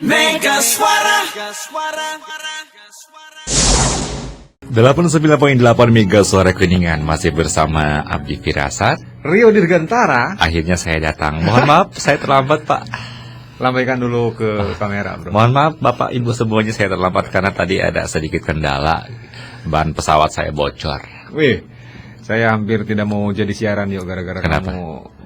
Mega Suara. 89.8 Mega Suara Kuningan. Masih bersama Abdi Firasat, Rio Dirgantara. akhirnya saya datang. Mohon maaf saya terlambat Pak. Lambaikan dulu ke kamera, bro. Mohon maaf Bapak Ibu semuanya, saya terlambat karena tadi ada sedikit kendala. Ban pesawat saya bocor. Wih, saya hampir tidak mau jadi siaran yuk gara-gara Kenapa? kamu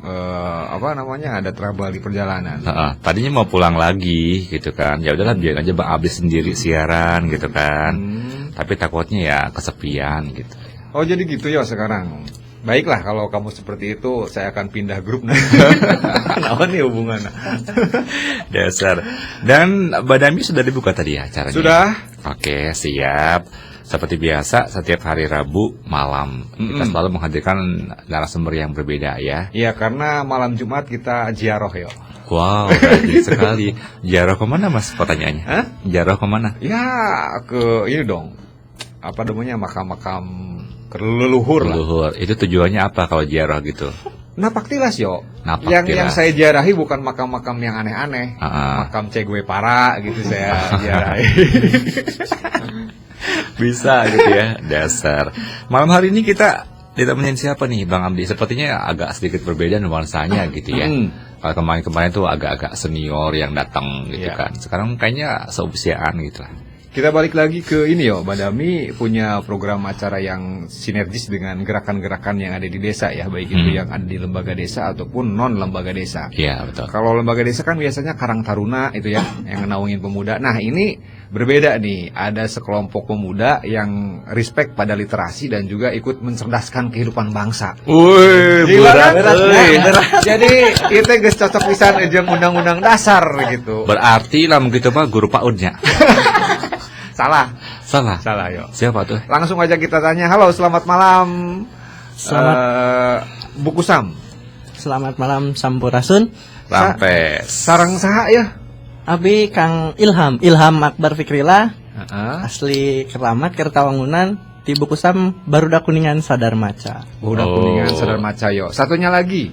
ada trouble di perjalanan. Tadinya mau pulang lagi gitu kan. Ya udahlah biar aja Bang Abdi sendiri siaran gitu kan. Tapi takutnya ya kesepian gitu. Oh jadi gitu ya sekarang. Baiklah kalau kamu seperti itu, saya akan pindah grup. Kenapa nih hubungannya? Dasar. Dan Badami sudah dibuka tadi ya acaranya? Sudah. Oke, siap. Seperti biasa, setiap hari Rabu malam kita selalu menghadirkan narasumber yang berbeda ya. Iya, karena malam Jumat kita ziarah ya. Wow, rajin sekali. Ziarah kemana Mas pertanyaannya? Hah? Ziarah kemana? Ya ke ini dong. Apa namanya, makam-makam leluhur lah. Leluhur. Itu tujuannya apa kalau ziarah gitu? Napak tilas yo. Napak Yang tilas. saya ziarahi bukan makam-makam yang aneh-aneh. Makam Che Guevara gitu saya ziarahi. Bisa gitu ya, dasar. Malam hari ini kita ditemenin siapa nih Bang Abdi? Sepertinya agak sedikit berbeda nuansanya gitu ya. Kalau kemarin-kemarin tuh agak-agak senior yang datang gitu Iya. kan. Sekarang kayaknya seusiaan gitu lah. Kita balik lagi ke ini yo, Badami punya program acara yang sinergis dengan gerakan-gerakan yang ada di desa ya, baik itu yang ada di lembaga desa ataupun non lembaga desa. Iya, betul. Kalau lembaga desa kan biasanya Karang Taruna itu ya, yang naungin pemuda. Nah ini berbeda nih, ada sekelompok pemuda yang respect pada literasi dan juga ikut mencerdaskan kehidupan bangsa. Wih, Gila kan? berat. Jadi itu geus cocok pisan jeung undang-undang dasar gitu. Berarti lah begitu Pak guru PAUD-nya. Salah Salah. yo. Siapa tuh? Langsung aja kita tanya. Halo, selamat malam. Buku Sam. Selamat malam Sampurasun. Rampes. Sarang saha ya? Abi Kang Ilham Akbar Fikrila, asli Keramat Kertawangunan, di Buku Sam Barudak Kuningan Sadar Maca. Udah Kuningan Sadar Maca yo. Satunya lagi.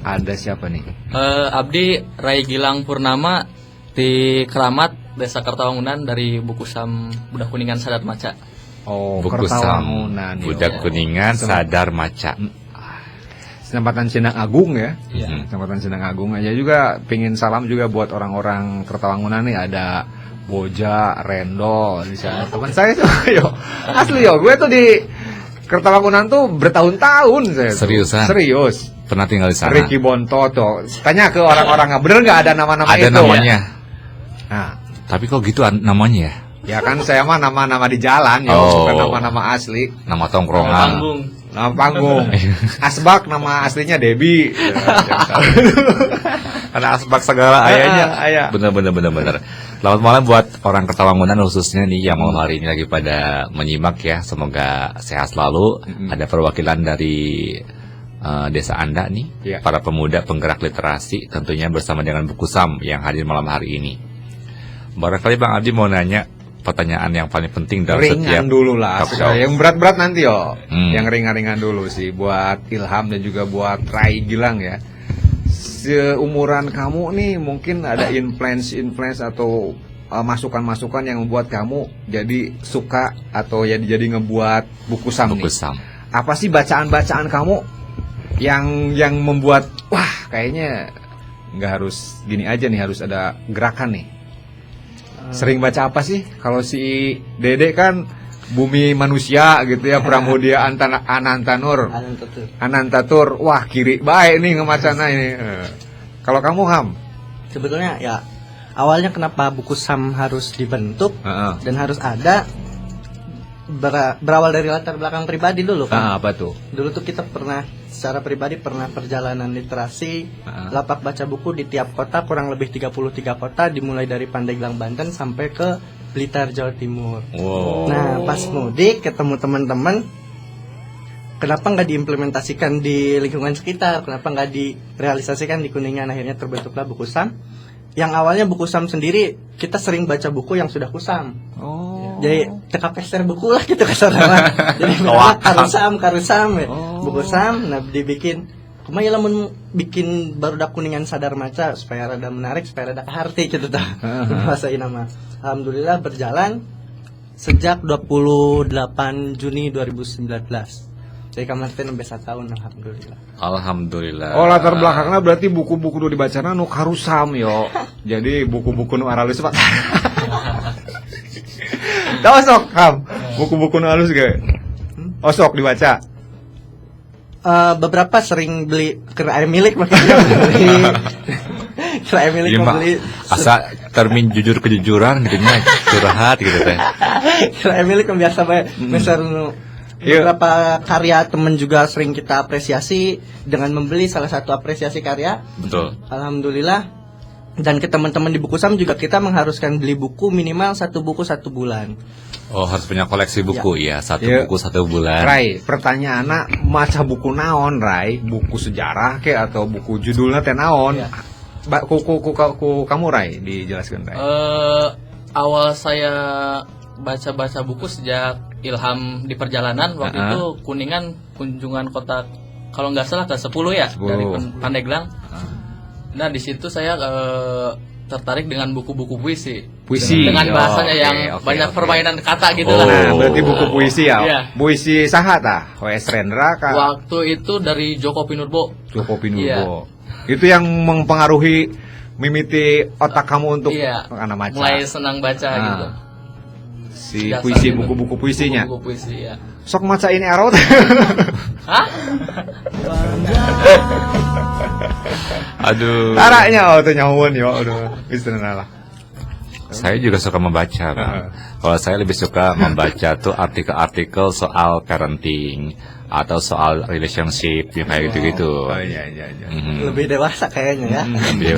Ada siapa nih? Abdi Rai Gilang Purnama di Keramat Desa Kertawangunan dari Buku Sam Budak Kuningan Sadar Maca. Oh, Buku Sam Kertawangunan. yo. Budak Kuningan Sadar Maca. Kecamatan Sindang Agung ya. Iya. Kecamatan Sindang Agung aja juga pingin salam juga buat orang-orang Kertawangunan nih, ada Boja, Rendo di sana. Teman saya tuh yo. Asli yo, gue tuh di Kertawangunan tuh bertahun-tahun saya. tuh. Seriusan? Serius. Pernah tinggal di sana? Ricky Bonto tuh. Tanya ke orang-orang, bener nggak ada nama-nama Ada itu? namanya. Nah, Tapi kok gitu namanya ya? ya kan saya mah nama-nama di jalan ya, Oh. bukan nama-nama asli. Nama tongkrongan. Panggung. Nama panggung. Asbak nama aslinya Debbie. Ada asbak segala ayahnya. Ayah. Bener. Selamat malam buat orang Kertawangunan khususnya nih yang malam hari ini lagi pada menyimak ya. Semoga sehat selalu. Ada perwakilan dari desa Anda nih, Iya. para pemuda penggerak literasi tentunya bersama dengan Buku Sam yang hadir malam hari ini. Barangkali Bang Abdi mau nanya pertanyaan yang paling penting dalam setiap Ringan dulu lah. talk show. Yang berat-berat nanti yo. Hmm. Yang ringan-ringan dulu sih buat Ilham dan juga buat Rai Gilang ya. Seumuran kamu nih mungkin ada influence atau masukan-masukan yang membuat kamu jadi suka atau ya jadi ngebuat Buku Sam Buku nih. Sam. Apa sih bacaan-bacaan kamu yang membuat wah kayaknya nggak harus gini aja nih, harus ada gerakan nih. Sering baca apa sih? Kalau si Dede kan Bumi Manusia gitu ya, Pramudia Anantanur. Anantatur. Wah, kiri baik nih ngemacana ini. Kalau kamu Ham? Sebetulnya ya awalnya kenapa Buku Sam harus dibentuk Heeh. dan harus ada berawal dari latar belakang pribadi dulu kan. Apa tuh? Dulu tuh kita pernah secara pribadi pernah perjalanan literasi, lapak baca buku di tiap kota, kurang lebih 33 kota, dimulai dari Pandeglang Banten sampai ke Blitar Jawa Timur. Wow. Nah pas mudik ketemu teman-teman, kenapa nggak diimplementasikan di lingkungan sekitar, kenapa nggak direalisasikan di Kuningan, akhirnya terbentuklah Buku Sam. Yang awalnya Buku Sam sendiri kita sering baca buku yang sudah kusam. Jadi teka pester buku lah gitu kasar nama. Jadi karusam ya. Buku Sam, nah dibikin Kumaha lamun bikin barudak kuningan sadar maca supaya rada menarik, supaya rada kaharti gitu tah. Bahasaina mah. Alhamdulillah berjalan sejak 28 Juni 2019. Jadi kamar teh nembe 1 tahun alhamdulillah. Alhamdulillah. Oh, latar belakangnya berarti buku-buku nu dibacana nu karusam yo. Jadi buku-buku nu aralus Pak. Tahu sok, Ham. Buku-buku nu halus ge. Osok dibaca. Beberapa sering beli ke air milik makanya beli. Ke air milik Iya, mau Mak. beli. Asa termin jujur kejujuran gitu nya, curhat gitu teh. Ke air milik kan biasa bae. Besar nu Iya. beberapa karya temen juga sering kita apresiasi dengan membeli salah satu apresiasi karya. Betul. Alhamdulillah. Dan ke teman-teman di Bukusam juga kita mengharuskan beli buku minimal 1 buku 1 bulan. Oh, harus punya koleksi buku ya. Satu Iya. buku 1 bulan. Rai, pertanyaanna maca buku naon, Rai? Buku sejarah ke atau buku judulnya teh naon? Iya. Ku kamu Rai dijelaskan Rai. Awal saya baca-baca buku sejak Ilham di perjalanan waktu Uh-huh. itu Kuningan kunjungan kota kalau nggak salah ke 10 ya 10. dari Pandeglang. Nah di situ saya tertarik dengan buku-buku puisi. Puisi. Dengan Oh, bahasanya oke, yang oke, banyak oke. permainan kata gitu Oh. lah. Nah, berarti buku puisi ya. Iya. Puisi saha tah? W.S. Rendra kah? Waktu itu dari Joko Pinurbo. Joko Pinurbo. Iya. Itu yang mempengaruhi mimiti otak kamu untuk Iya. anak maca. Mulai senang baca Ah. gitu. Si Dasar puisi gitu. buku-buku puisinya. Buku puisi ya. Sok maca ini arot. Hah? Aduh. Taranya tuh nyawon yo. Aduh, istilah lah. Saya juga suka membaca, Bang. Kalau saya lebih suka membaca tuh artikel-artikel soal parenting atau soal relationship yang kayak gitu-gitu. Oh iya iya iya. Mhm. Lebih dewasa kayaknya ya.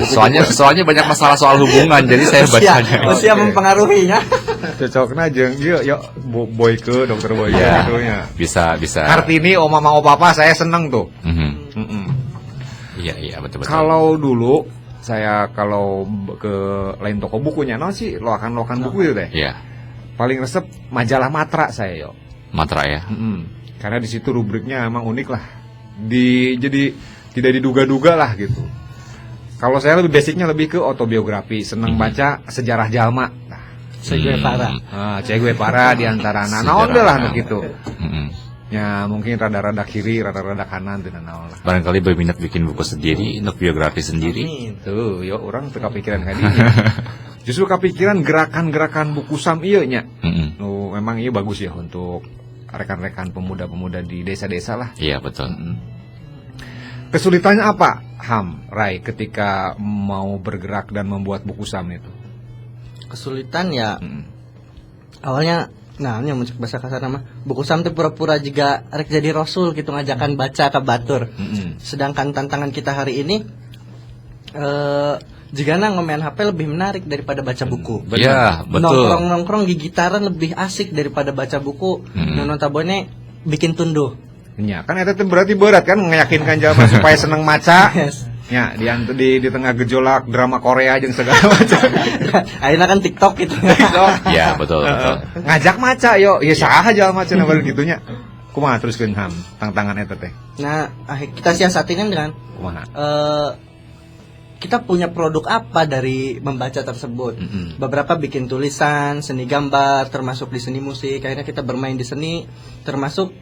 Iya, soalnya banyak masalah soal hubungan, jadi saya bacanya. Usia mempengaruhinya. Cocokna jeung ieu yo Boyke, dokter Boyke Iya. gitu nya. Bisa. Kartini, Om Mama, Om Papa saya seneng tuh. Mhm. Mm-mm. Iya, betul. Kalau dulu saya kalau ke lain toko bukunya no sih loakan-loakan buku itu deh. Iya, Paling resep majalah Matra saya yo. mantra ya. Karena di situ rubriknya emang unik lah. Jadi tidak diduga-duga lah gitu. Kalau saya lebih basicnya lebih ke autobiografi, seneng baca sejarah jalma. Nah, Che Guevara. Che Guevara di antara Sejarah naon deh lah jalma. gitu. Mhm. Ya mungkin rada-rada kiri, rada-rada kanan tidak naon lah. Barangkali berminat bikin buku sendiri, untuk biografi sendiri. Amin. Tuh, yo orang teu kepikiran kan ini. Justru kepikiran gerakan-gerakan buku sam ieu nya. Mhm. Memang iya bagus ya untuk rekan-rekan pemuda-pemuda di desa-desa lah. Iya, betul. Kesulitannya apa, Ham, Rai, ketika mau bergerak dan membuat buku sam itu? Kesulitan ya Mm. awalnya ini muncul bahasa kasar nama buku sam teh pura-pura juga rek jadi rasul gitu ngajakan baca ke batur. Sedangkan tantangan kita hari ini jika ngomain HP lebih menarik daripada baca buku. Iya, betul. Nongkrong gigitaran lebih asik daripada baca buku. Notabene bikin tunduh. Ya, kan itu berarti berat kan meyakinkan jalma supaya seneng maca. Yes. Ya, di tengah gejolak drama Korea jeung segala macam. Akhirnya kan TikTok gitu. Iya, betul. Ngajak maca yo, ya saha jalma cenah bari gitunya. Kumaha teruskeun Ham tantangan eta teh? Nah, kita siasatin dengan Kumaha? kita punya produk apa dari membaca tersebut. Beberapa bikin tulisan, seni gambar, termasuk di seni musik. Akhirnya kita bermain di seni, termasuk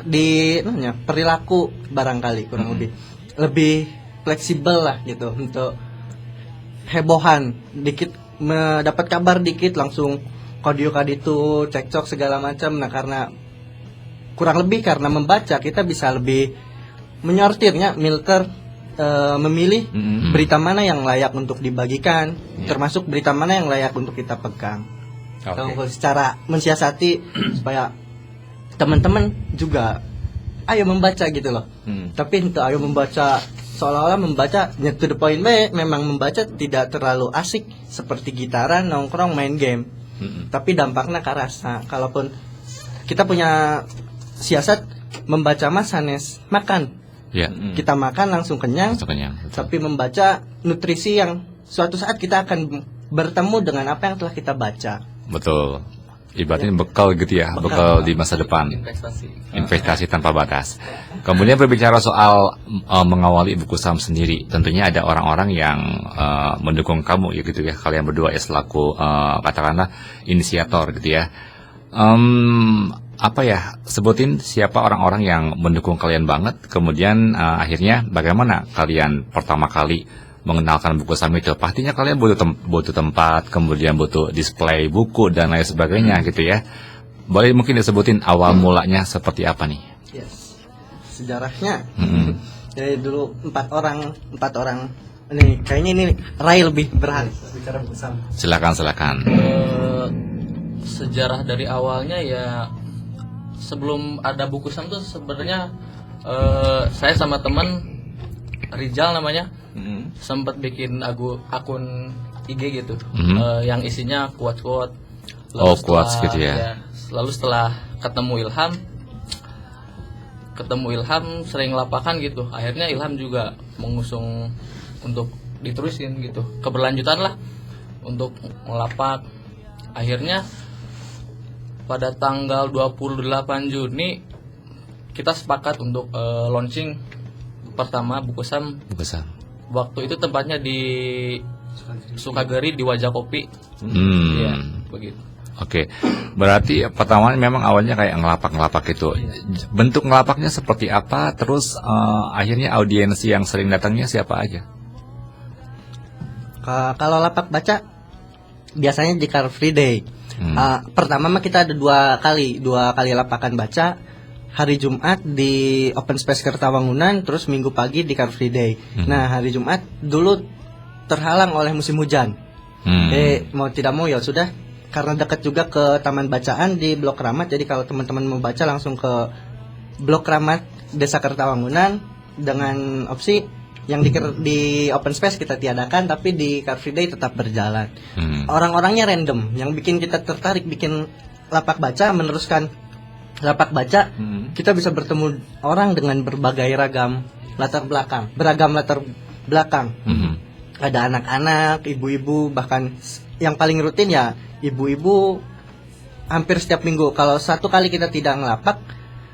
di perilaku barangkali kurang lebih fleksibel lah gitu untuk hebohan dikit, mendapat kabar dikit langsung kodio kaditu cekcok segala macam. Nah karena kurang lebih karena membaca kita bisa lebih menyortirnya, memilih berita mana yang layak untuk dibagikan, termasuk berita mana yang layak untuk kita pegang. Kalau secara mensiasati supaya teman-teman juga ayo membaca gitu loh. Tapi itu ayo membaca seolah-olah membaca to the point memang membaca tidak terlalu asik seperti gitaran, nongkrong, main game. Tapi dampaknya karasa. Kalaupun kita punya siasat membaca mas sanes makan. Iya. Kita makan langsung kenyang. Langsung kenyang, betul. Tapi membaca nutrisi yang suatu saat kita akan bertemu dengan apa yang telah kita baca. Betul. Ibaratnya bekal gitu ya, bekal di masa depan. Investasi tanpa batas. Kemudian berbicara soal mengawali Buku Sam sendiri, tentunya ada orang-orang yang mendukung kamu ya gitu ya, kalian berdua ya selaku katakanlah inisiator gitu ya. Apa ya, sebutin siapa orang-orang yang mendukung kalian banget, kemudian akhirnya bagaimana kalian pertama kali mengenalkan Buku Sam itu? Pastinya kalian butuh tempat, kemudian butuh display buku dan lain sebagainya gitu ya. Boleh mungkin disebutin awal mulanya seperti apa nih? Yes. Sejarahnya. Jadi dulu empat orang. Ini kayaknya ini Rai lebih berhak bicara Buku Sam. Silakan. Sejarah dari awalnya ya, sebelum ada Buku Sam tuh sebenarnya saya sama teman Rizal namanya sempat bikin akun IG gitu, yang isinya quote-quote. Quotes gitu ya. Lalu setelah ketemu Ilham sering lapakan gitu, akhirnya Ilham juga mengusung untuk diterusin gitu, keberlanjutan lah untuk melapak. Akhirnya pada tanggal 28 Juni kita sepakat untuk launching pertama Buku Sam. Waktu itu tempatnya di Sukagiri di Wajah Kopi. Iya, begitu. Oke. Berarti pertama memang awalnya kayak ngelapak itu. Bentuk ngelapaknya seperti apa? Terus akhirnya audiensi yang sering datangnya siapa aja? Kalau lapak baca biasanya di Car Free Day. Pertama mah kita ada dua kali lapakan baca. Hari Jumat di Open Space Kertawangunan, terus Minggu pagi di Car Free Day. Nah, hari Jumat dulu terhalang oleh musim hujan. Mau tidak mau ya sudah, karena dekat juga ke Taman Bacaan di Blok Ramat. Jadi kalau teman-teman mau baca langsung ke Blok Ramat Desa Kertawangunan, dengan opsi yang di Open Space kita tiadakan, tapi di Car Free Day tetap berjalan. Orang-orangnya random, yang bikin kita tertarik bikin lapak baca, meneruskan lapak baca. Kita bisa bertemu orang dengan berbagai beragam latar belakang. Ada anak-anak, ibu-ibu, bahkan yang paling rutin ya ibu-ibu. Hampir setiap minggu kalau satu kali kita tidak ngelapak,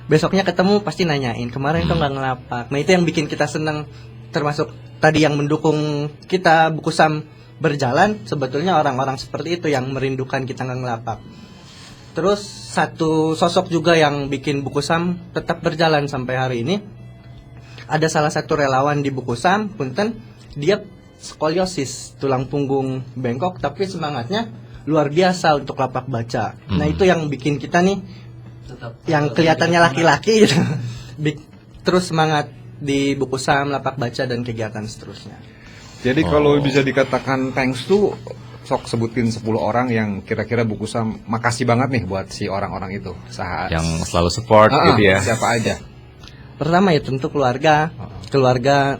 besoknya ketemu pasti nanyain kemarin tuh nggak ngelapak. Nah itu yang bikin kita seneng, termasuk tadi yang mendukung kita Buku Sam berjalan. Sebetulnya orang-orang seperti itu yang merindukan kita nggak ngelapak. Terus satu sosok juga yang bikin Buku Sam tetap berjalan sampai hari ini. Ada salah satu relawan di Buku Sam, punten, dia skoliosis, tulang punggung bengkok, tapi semangatnya luar biasa untuk lapak baca. Nah itu yang bikin kita nih, yang kelihatannya laki-laki gitu, terus semangat di Buku Sam, lapak baca, dan kegiatan seterusnya. Jadi kalau bisa dikatakan thanks tuh, sok sebutin 10 orang yang kira-kira Buku Sam makasih banget nih buat si orang-orang itu yang selalu support gitu ya. Siapa aja? Pertama ya tentu keluarga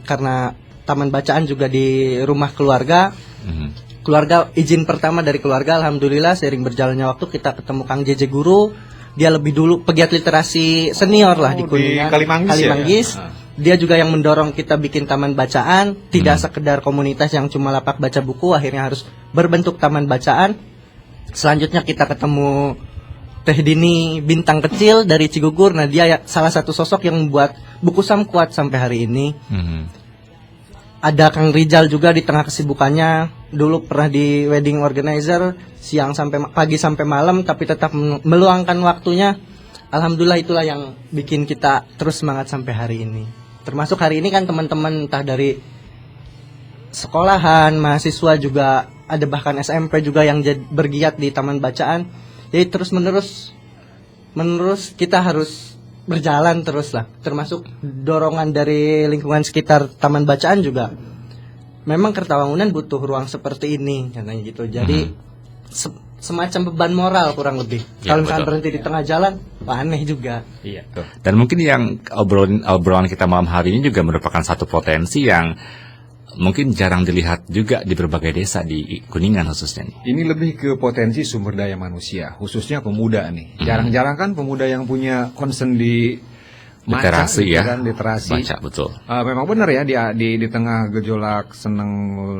karena taman bacaan juga di rumah keluarga. Keluarga, izin pertama dari keluarga, alhamdulillah seiring berjalannya waktu kita ketemu Kang JJ Guru. Dia lebih dulu pegiat literasi senior lah di Kuningan, Kalimanggis. Ya? Dia juga yang mendorong kita bikin taman bacaan, tidak sekedar komunitas yang cuma lapak baca buku, akhirnya harus berbentuk taman bacaan. Selanjutnya kita ketemu Teh Dini Bintang Kecil dari Cigugur. Nah dia salah satu sosok yang membuat Buku Sam kuat sampai hari ini. Ada Kang Rizal juga di tengah kesibukannya, dulu pernah di wedding organizer, pagi sampai malam, tapi tetap meluangkan waktunya. Alhamdulillah itulah yang bikin kita terus semangat sampai hari ini. Termasuk hari ini kan teman-teman entah dari sekolahan, mahasiswa juga ada, bahkan SMP juga yang bergiat di taman bacaan. Jadi terus menerus kita harus berjalan terus lah. Termasuk dorongan dari lingkungan sekitar taman bacaan juga. Memang Kertawangunan butuh ruang seperti ini katanya gitu. Jadi semacam beban moral kurang lebih. Ya, kalau misalkan berhenti di tengah jalan, aneh juga. Iya. Dan mungkin yang obrolan kita malam hari ini juga merupakan satu potensi yang mungkin jarang dilihat juga di berbagai desa di Kuningan khususnya nih. Ini lebih ke potensi sumber daya manusia, khususnya pemuda nih. Jarang-jarang kan pemuda yang punya concern di literasi ya, kan, literasi. Baca, betul. Memang benar ya di tengah gejolak seneng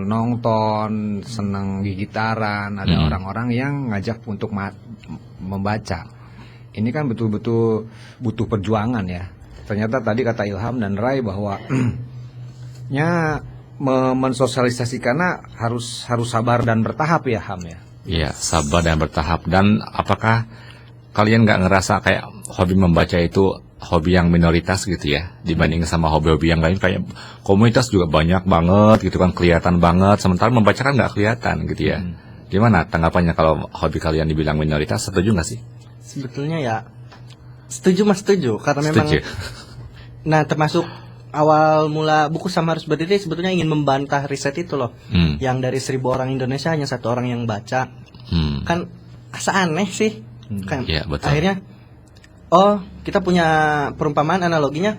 nonton, seneng gigitaran, ada orang-orang yang ngajak untuk membaca. Ini kan betul-betul butuh perjuangan ya. Ternyata tadi kata Ilham dan Rai bahwa mensosialisasikannya harus sabar dan bertahap ya, Ham ya. Iya, sabar dan bertahap. Dan apakah kalian nggak ngerasa kayak hobi membaca itu hobi yang minoritas gitu ya, dibanding sama hobi-hobi yang lain, kayak komunitas juga banyak banget gitu kan, kelihatan banget, sementara membaca kan nggak kelihatan gitu ya. Gimana tanggapannya kalau hobi kalian dibilang minoritas? Setuju nggak sih? Sebetulnya ya setuju mas, setuju karena memang Setuju. nah termasuk awal mula buku sama harus berdiri sebetulnya ingin membantah riset itu loh, yang dari 1.000 orang Indonesia hanya 1 orang yang baca. Kan asa aneh sih kan. Ya, betul. Akhirnya kita punya perumpamaan analoginya,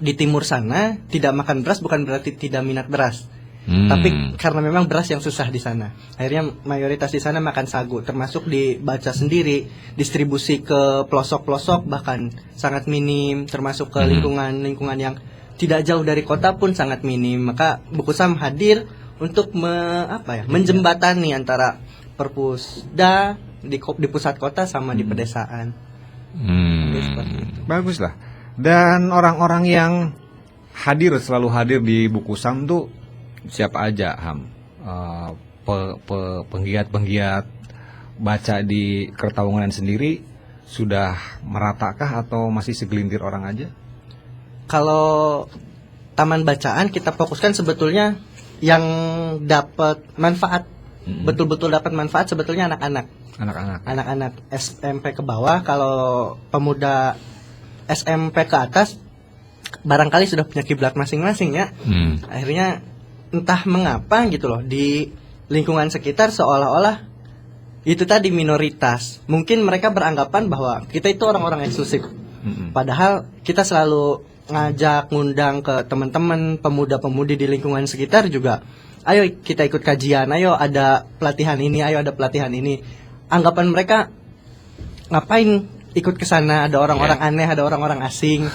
di timur sana tidak makan beras bukan berarti tidak minat beras, tapi karena memang beras yang susah di sana. Akhirnya mayoritas di sana makan sagu, termasuk dibaca sendiri, distribusi ke pelosok-pelosok bahkan sangat minim, termasuk ke lingkungan yang tidak jauh dari kota pun sangat minim. Maka Buku Sam hadir untuk menjembatani antara perpusda di pusat kota sama di pedesaan. Bagus lah. Dan orang-orang yang selalu hadir di Buku Sam tuh siapa aja, Ham? Penggiat-penggiat baca di Kertawangunan sendiri sudah meratakah atau masih segelintir orang aja? Kalau taman bacaan kita fokuskan sebetulnya yang dapat manfaat, betul-betul dapat manfaat sebetulnya anak-anak SMP ke bawah. Kalau pemuda SMP ke atas barangkali sudah punya kiblat masing-masing ya. Akhirnya entah mengapa gitu loh, di lingkungan sekitar seolah-olah itu tadi minoritas. Mungkin mereka beranggapan bahwa kita itu orang-orang eksklusif. Padahal kita selalu ngundang ke teman-teman pemuda-pemudi di lingkungan sekitar juga. Ayo kita ikut kajian, ayo ada pelatihan ini, ayo ada pelatihan ini. Anggapan mereka, ngapain ikut ke sana, ada orang-orang aneh, ada orang-orang asing,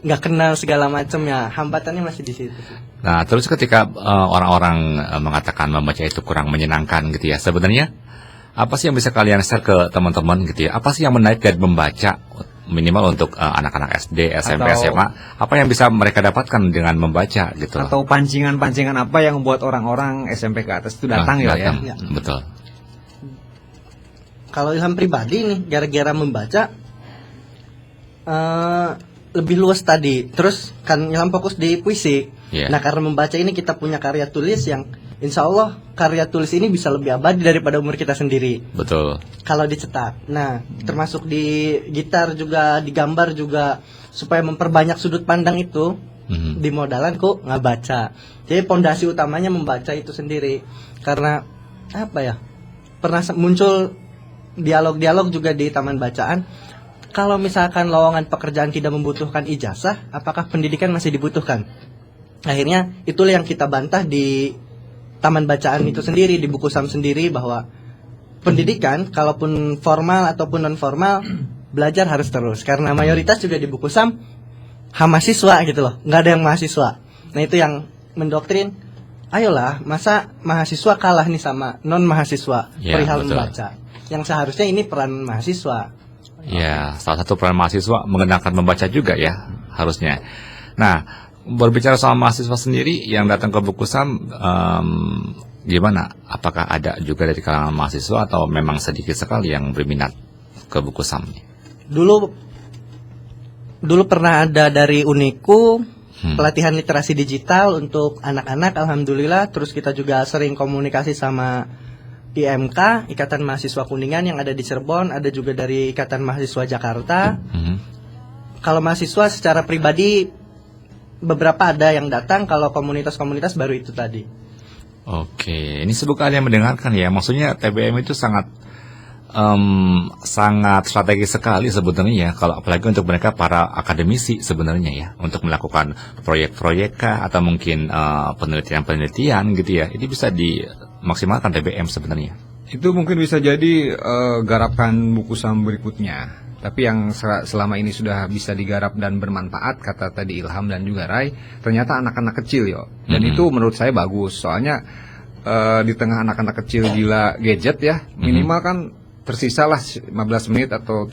nggak kenal segala macam ya. Hambatannya masih di situ. Nah, terus ketika orang-orang mengatakan membaca itu kurang menyenangkan gitu ya, sebenarnya apa sih yang bisa kalian share ke teman-teman gitu ya? Apa sih yang menarik dari membaca, minimal untuk anak-anak SD, SMP, SMA? Apa yang bisa mereka dapatkan dengan membaca gitu? Atau pancingan-pancingan apa yang membuat orang-orang SMP ke atas itu datang ya? Betul. Kalau Ilham pribadi nih, gara-gara membaca lebih luas tadi. Terus kan Ilham fokus di puisi. Nah karena membaca ini kita punya karya tulis yang insya Allah karya tulis ini bisa lebih abadi daripada umur kita sendiri. Betul. Kalau dicetak. Nah termasuk di gitar juga, di gambar juga, supaya memperbanyak sudut pandang itu, di modalan kok nggak baca. Jadi pondasi utamanya membaca itu sendiri. Karena apa ya, pernah muncul dialog-dialog juga di taman bacaan. Kalau misalkan lowongan pekerjaan tidak membutuhkan ijazah, apakah pendidikan masih dibutuhkan? Akhirnya itulah yang kita bantah di taman bacaan itu sendiri, di Buku Sam sendiri, bahwa pendidikan kalaupun formal ataupun non formal, belajar harus terus. Karena mayoritas juga di Buku Sam mahasiswa gitu loh, nggak ada yang mahasiswa. Nah itu yang mendoktrin, ayolah, masa mahasiswa kalah nih sama non mahasiswa perihal membaca. Yang seharusnya ini peran mahasiswa. Ya, salah satu peran mahasiswa mengenalkan membaca juga ya, harusnya. Nah, berbicara soal mahasiswa sendiri yang datang ke Buku Sam, gimana? Apakah ada juga dari kalangan mahasiswa atau memang sedikit sekali yang berminat ke Buku Sam? Dulu pernah ada dari Uniku pelatihan literasi digital untuk anak-anak, alhamdulillah. Terus kita juga sering komunikasi sama IMK, Ikatan Mahasiswa Kuningan yang ada di Cirebon, ada juga dari Ikatan Mahasiswa Jakarta. Kalau mahasiswa secara pribadi beberapa ada yang datang, kalau komunitas-komunitas baru itu tadi. Oke, ini sebuah kalian mendengarkan ya, maksudnya TBM itu sangat strategis sekali sebenarnya ya, kalau apalagi untuk mereka para akademisi sebenarnya ya, untuk melakukan proyek-proyek atau mungkin penelitian-penelitian gitu ya, ini bisa dimaksimalkan TBM sebenarnya. Itu mungkin bisa jadi garapan Buku Sam berikutnya. Tapi yang selama ini sudah bisa digarap dan bermanfaat, kata tadi Ilham dan juga Rai, ternyata anak-anak kecil yo. Dan itu menurut saya bagus, soalnya di tengah anak-anak kecil gila gadget ya, minimal kan tersisa lah 15 menit atau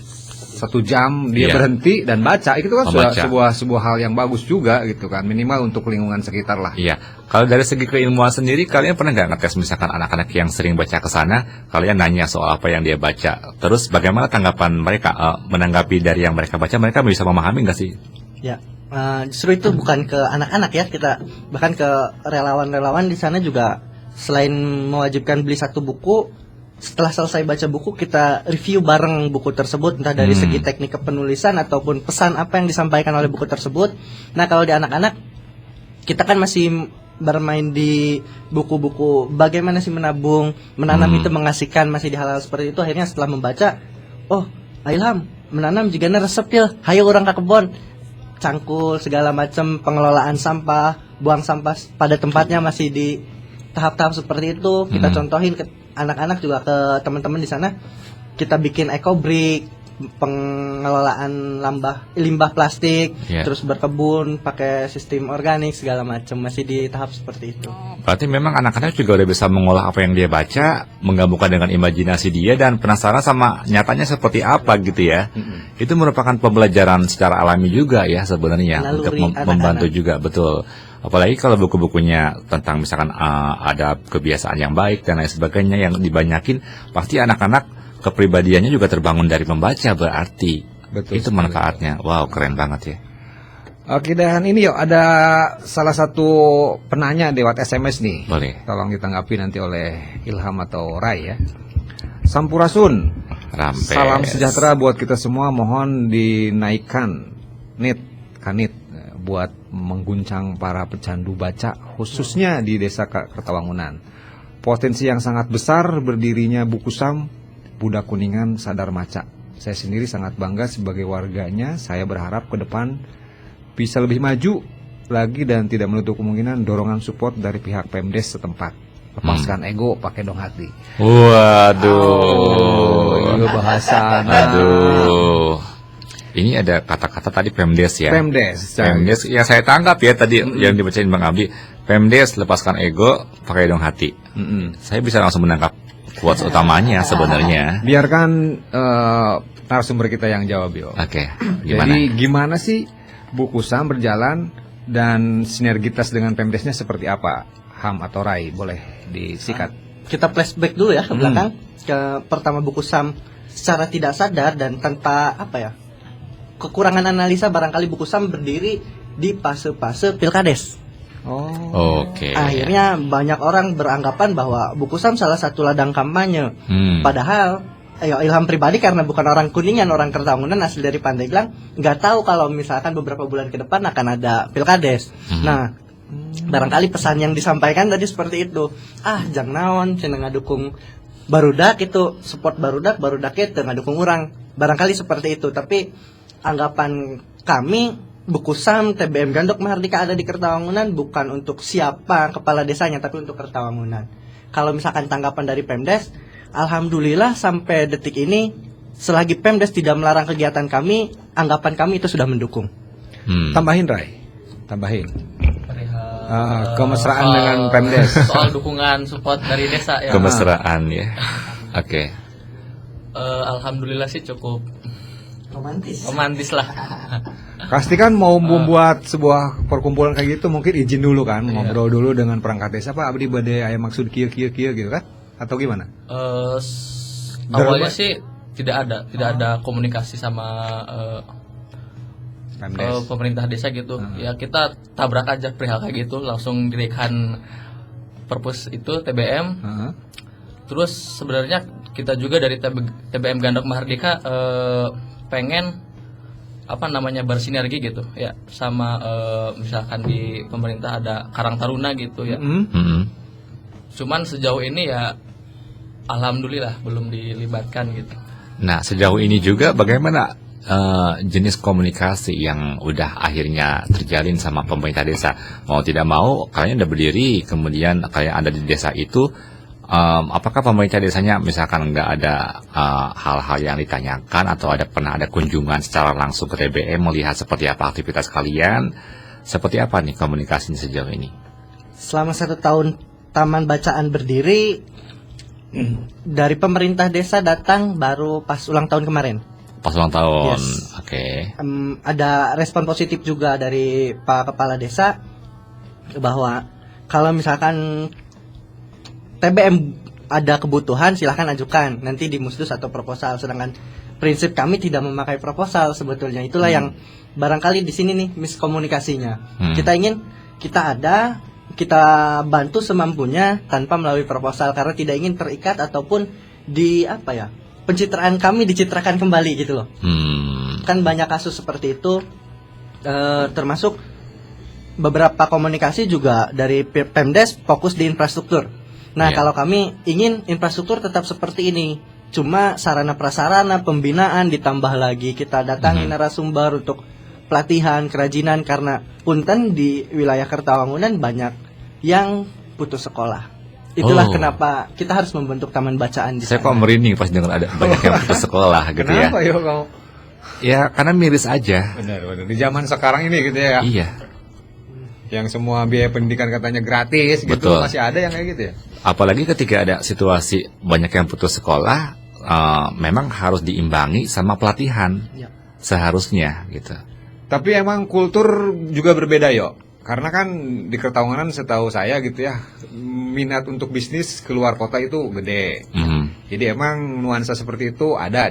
1 jam dia Iya. berhenti dan baca, itu kan sudah Membaca. sebuah hal yang bagus juga gitu kan, minimal untuk lingkungan sekitar lah. Iya, kalau dari segi keilmuan sendiri, kalian pernah nggak ngetes misalkan anak-anak yang sering baca ke sana, kalian nanya soal apa yang dia baca, terus bagaimana tanggapan mereka menanggapi dari yang mereka baca, mereka bisa memahami nggak sih? Ya, justru itu bukan ke anak-anak ya, kita bahkan ke relawan-relawan di sana juga selain mewajibkan beli 1 buku, setelah selesai baca buku kita review bareng buku tersebut, entah dari segi teknik kepenulisan ataupun pesan apa yang disampaikan oleh buku tersebut. Nah, kalau di anak-anak kita kan masih bermain di buku-buku bagaimana sih menabung, menanam itu mengasihkan, masih di hal-hal seperti itu. Akhirnya setelah membaca, oh Ilham, menanam juga resep ya, hayo orang ke kebon, cangkul segala macam, pengelolaan sampah, buang sampah pada tempatnya, masih di tahap-tahap seperti itu. Kita contohin ke anak-anak juga, ke teman-teman di sana. Kita bikin eco brick, pengelolaan limbah plastik, Yeah. terus berkebun pakai sistem organik segala macam, masih di tahap seperti itu. Berarti memang anak-anak juga udah bisa mengolah apa yang dia baca, menggabungkan dengan imajinasi dia dan penasaran sama nyatanya seperti apa gitu ya. Itu merupakan pembelajaran secara alami juga ya sebenarnya, Naluri untuk anak-anak. membantu juga, betul. Apalagi kalau buku-bukunya tentang misalkan ada kebiasaan yang baik dan lain sebagainya yang dibanyakin, pasti anak-anak kepribadiannya juga terbangun dari membaca berarti. Betul Itu sekali. manfaatnya. Wow, keren banget ya. Oke, dan ini yuk, ada salah satu penanya lewat SMS nih. Boleh. Tolong ditanggapi nanti oleh Ilham atau Rai ya. Sampurasun. Rampes. Salam sejahtera buat kita semua. Mohon dinaikkan kanit buat mengguncang para pecandu baca, khususnya di Desa Kertawangunan. Potensi yang sangat besar berdirinya Buku Sam, Budak Kuningan Sadar Maca. Saya sendiri sangat bangga sebagai warganya. Saya berharap ke depan bisa lebih maju lagi dan tidak menutup kemungkinan dorongan support dari pihak Pemdes setempat. Lepaskan ego, pakai dong hati. Waduh. Itu bahasa. Aduh. Ini ada kata-kata tadi Pemdes ya. Pemdes. Pemdes yang saya tangkap ya tadi yang dibacain Bang Abdi. Pemdes, lepaskan ego, pakai dong hati. Saya bisa langsung menangkap quotes utamanya sebenarnya. Biarkan narasumber kita yang jawab, yo. Oke, gimana? Jadi gimana sih Buku Sam berjalan dan sinergitas dengan Pemdesnya seperti apa? Ham atau Rai, boleh disikat. Kita flashback dulu ya ke belakang, ke pertama Buku Sam secara tidak sadar dan tanpa kekurangan analisa, barangkali Buku Sam berdiri di fase-fase Pilkades. Oke. Akhirnya banyak orang beranggapan bahwa Buku Sam salah satu ladang kampanye. Padahal Ilham pribadi karena bukan orang Kuningan, orang Kertawangunan, asli dari Pandeglang, nggak tahu kalau misalkan beberapa bulan ke depan akan ada Pilkades. Nah, barangkali pesan yang disampaikan tadi seperti itu. Jang naon cenah ngadukung barudak, itu support barudak itu ngadukung orang. Barangkali seperti itu, tapi anggapan kami Buku Sam TBM Gandok Mahardika ada di Kertawangunan bukan untuk siapa kepala desanya, tapi untuk Kertawangunan. Kalau misalkan tanggapan dari Pemdes, alhamdulillah sampai detik ini selagi Pemdes tidak melarang kegiatan kami, anggapan kami itu sudah mendukung. Tambahin, Rai. Tambahin. Perihal Kemesraan soal- dengan Pemdes. Soal dukungan support dari desa ya. Kemesraan ya. Oke. Alhamdulillah sih cukup romantis lah. Pasti kan mau membuat sebuah perkumpulan kayak gitu mungkin izin dulu kan, ngobrol dulu dengan perangkat desa, Pak Abdi bade aya maksud kieu gitu kan? Atau gimana? Awalnya sih tidak ada komunikasi sama Pemdes. pemerintah desa gitu. Ya kita tabrak aja perihal kayak gitu, langsung dinaikkan perpus itu TBM. Terus sebenarnya kita juga dari TBM Gandok Mahardika pengen bersinergi gitu ya sama misalkan di pemerintah ada Karang Taruna gitu ya. Cuman sejauh ini ya alhamdulillah belum dilibatkan gitu. Nah, sejauh ini juga bagaimana jenis komunikasi yang udah akhirnya terjalin sama pemerintah desa? Mau tidak mau, kalian udah berdiri, kemudian kalian ada di desa itu. Apakah pemerintah desanya misalkan nggak ada hal-hal yang ditanyakan atau pernah ada kunjungan secara langsung ke TBM melihat seperti apa aktivitas kalian? Seperti apa nih komunikasinya sejauh ini? Selama 1 tahun Taman Bacaan berdiri, Dari pemerintah desa datang baru pas ulang tahun kemarin. Pas ulang tahun. Yes. Oke. Ada respon positif juga dari Pak Kepala Desa bahwa kalau misalkan TBM ada kebutuhan silahkan ajukan nanti di musdus atau proposal. Sedangkan prinsip kami tidak memakai proposal sebetulnya. Itulah yang barangkali di sini nih miskomunikasinya. Kita ingin kita bantu semampunya tanpa melalui proposal karena tidak ingin terikat ataupun pencitraan kami dicitrakan kembali gitu loh. Kan banyak kasus seperti itu, termasuk beberapa komunikasi juga dari Pemdes fokus di infrastruktur. Nah kalau kami ingin infrastruktur tetap seperti ini, cuma sarana prasarana pembinaan ditambah lagi kita datangi narasumber untuk pelatihan kerajinan karena punten di wilayah Kertawangunan banyak yang putus sekolah. Itulah kenapa kita harus membentuk taman bacaan di Saya sana. kok merinding pas dengar ada banyak yang putus sekolah gitu ya. Kenapa yo kamu? Ya karena miris aja. Benar. Di zaman sekarang ini gitu ya. Iya. Yang semua biaya pendidikan katanya gratis gitu, Betul. masih ada yang kayak gitu ya. Apalagi ketika ada situasi banyak yang putus sekolah, memang harus diimbangi sama pelatihan. Ya. Seharusnya gitu. Tapi emang kultur juga berbeda yo. Karena kan di Kertawangunan setahu saya gitu ya, minat untuk bisnis keluar kota itu gede. Jadi emang nuansa seperti itu ada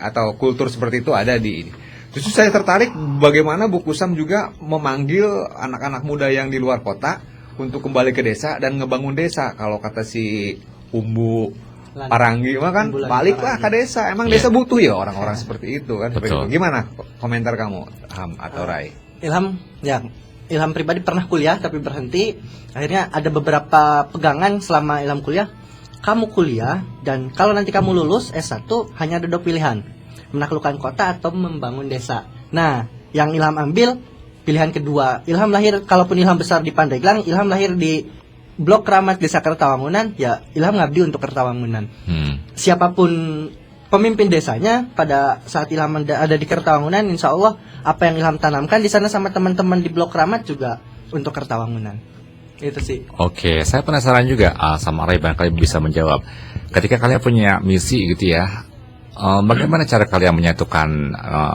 atau kultur seperti itu ada di. Justru saya tertarik bagaimana Bu Kusam juga memanggil anak-anak muda yang di luar kota untuk kembali ke desa dan ngebangun desa. Kalau kata si Umbu Paranggi mah kan baliklah ke desa. Emang desa butuh ya orang-orang seperti itu kan. Betul. Gimana komentar kamu, Ham atau Rai? Ilham pribadi pernah kuliah tapi berhenti. Akhirnya ada beberapa pegangan selama Ilham kuliah. Kamu kuliah dan kalau nanti kamu lulus S1 hanya ada 2 pilihan. Menaklukkan kota atau membangun desa. Nah, yang Ilham ambil pilihan kedua. Ilham lahir, kalaupun Ilham besar di Pandeglang, Ilham lahir di Blok Kramat Desa Kertawangunan, ya Ilham ngabdi untuk Kertawangunan. Siapapun pemimpin desanya pada saat Ilham ada di Kertawangunan, insya Allah apa yang Ilham tanamkan di sana sama teman-teman di Blok Kramat juga untuk Kertawangunan. Itu sih. Oke, saya penasaran juga sama Ray barangkali bisa menjawab. Ketika kalian punya misi gitu ya, bagaimana cara kalian menyatukan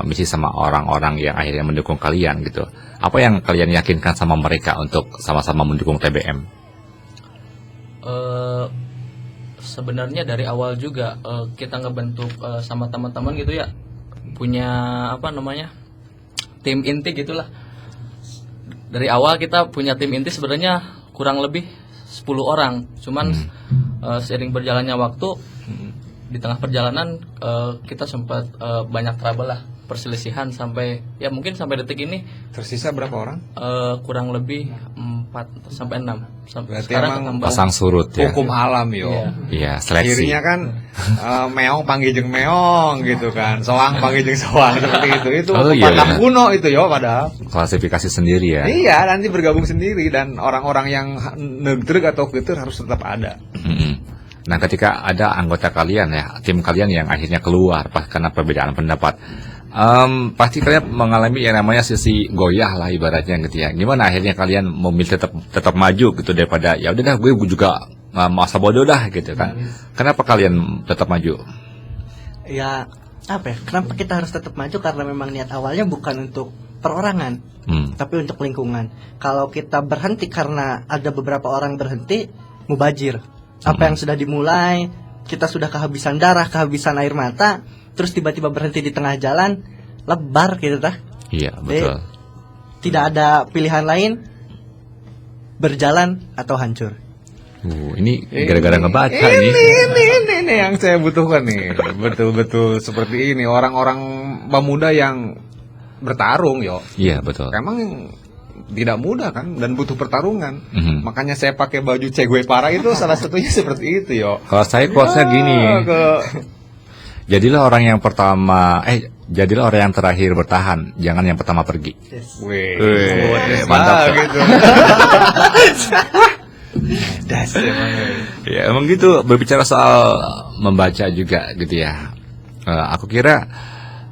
misi sama orang-orang yang akhirnya mendukung kalian gitu? Apa yang kalian yakinkan sama mereka untuk sama-sama mendukung TBM? Sebenarnya dari awal juga kita ngebentuk sama teman-teman gitu ya, punya tim inti gitulah. Dari awal kita punya tim inti sebenarnya kurang lebih 10 orang. Cuman seiring berjalannya waktu di tengah perjalanan kita sempat banyak trouble lah, perselisihan sampai ya mungkin sampai detik ini Tersisa berapa orang? kurang lebih 4 sampai 6. Berarti Sekarang emang ketambah. Pasang surut ya. Hukum alam yo. Iya, seleksi. Kirinya kan meong panggil jeung meong gitu kan. Soang panggil jeung soang seperti itu. Itu pepatah kuno itu yo padahal. Klasifikasi sendiri ya. Iya, nanti bergabung sendiri dan orang-orang yang neutrek atau geter harus tetap ada. Nah, ketika ada anggota kalian ya, tim kalian yang akhirnya keluar karena perbedaan pendapat, pasti kalian mengalami yang namanya sisi goyah lah ibaratnya gitu ya. Gimana akhirnya kalian memilih tetap maju gitu daripada ya udah dah gue juga masa bodoh dah gitu kan. Kenapa kalian tetap maju? Ya kenapa kita harus tetap maju? Karena memang niat awalnya bukan untuk perorangan, tapi untuk lingkungan. Kalau kita berhenti karena ada beberapa orang berhenti, mubajir. Apa yang sudah dimulai, kita sudah kehabisan darah, kehabisan air mata, terus tiba-tiba berhenti di tengah jalan, lebar gitu tah. Iya, betul. Tidak ada pilihan lain, berjalan atau hancur. Ini gara-gara ngebaca nih. Ini yang saya butuhkan nih. Betul-betul seperti ini orang-orang pemuda yang bertarung yo. Iya, betul. Emang tidak mudah kan dan butuh pertarungan. Makanya saya pakai baju Che Guevara itu salah satunya seperti itu yo. Kalau saya quotes-nya gini. Jadilah orang yang terakhir bertahan, jangan yang pertama pergi. Wih, mantap gitu. Ya emang gitu. Berbicara soal membaca juga gitu ya. Aku kira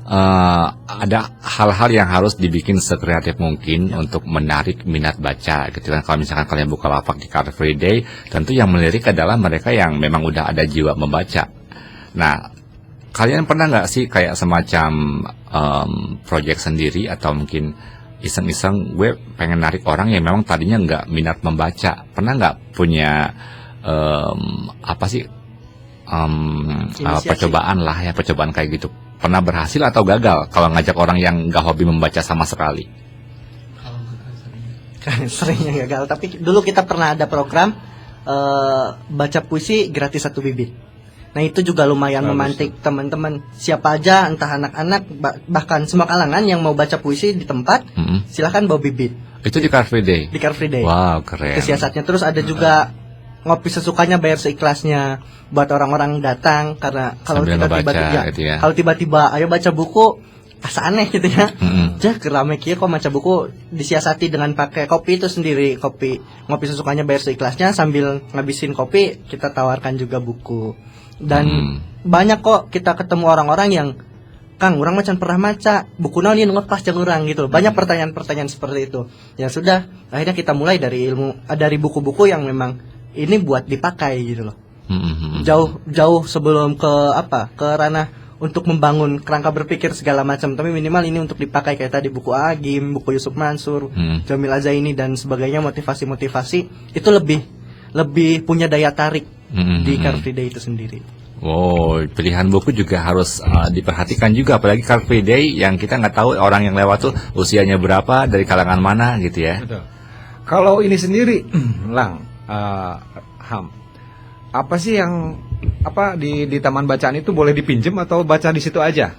ada hal-hal yang harus dibikin sekreatif mungkin untuk menarik minat baca gitu kan. Kalau misalkan kalian buka lapak di Car Free Day, tentu yang melirik adalah mereka yang memang udah ada jiwa membaca. Nah, kalian pernah nggak sih kayak semacam project sendiri atau mungkin iseng-iseng gue pengen narik orang yang memang tadinya nggak minat membaca? Pernah nggak punya apa sih percobaan lah ya, percobaan kayak gitu? Pernah berhasil atau gagal kalau ngajak orang yang nggak hobi membaca sama sekali? Seringnya gagal. Tapi dulu kita pernah ada program baca puisi gratis 1 bibit. Nah itu juga lumayan memantik teman-teman. Siapa aja, entah anak-anak, bahkan semua kalangan yang mau baca puisi di tempat, silahkan bawa bibit. Itu di Car Free Day? Di Car Free Day. Wow, keren. Itu siasatnya. Terus ada juga ngopi sesukanya, bayar seikhlasnya buat orang-orang datang, karena kalau Sambil kita ngebaca tiba-tiba gitu ya. kalau tiba-tiba ayo baca buku, asa aneh gitu ya. Jah kerame kia kok baca buku, disiasati dengan pakai kopi itu sendiri, kopi ngopi sesukanya bayar seikhlasnya, sambil ngabisin kopi kita tawarkan juga buku. Dan banyak kok kita ketemu orang-orang yang Kang, orang macan pernah maca buku naon ieu pas jeung urang gitu. Banyak pertanyaan-pertanyaan seperti itu. Ya sudah, akhirnya kita mulai dari dari buku-buku yang memang ini buat dipakai gitu loh. Jauh sebelum ke ranah untuk membangun kerangka berpikir segala macam, tapi minimal ini untuk dipakai kayak tadi buku Agim, buku Yusuf Mansur, Jamil Azaini dan sebagainya, motivasi itu lebih punya daya tarik di Car Free Day itu sendiri. Oh, pilihan buku juga harus diperhatikan juga, apalagi Car Free Day yang kita nggak tahu orang yang lewat tuh usianya berapa, dari kalangan mana gitu ya. Betul. Kalau ini sendiri, Lang, Ham, apa sih yang di taman bacaan itu boleh dipinjem atau baca di situ aja?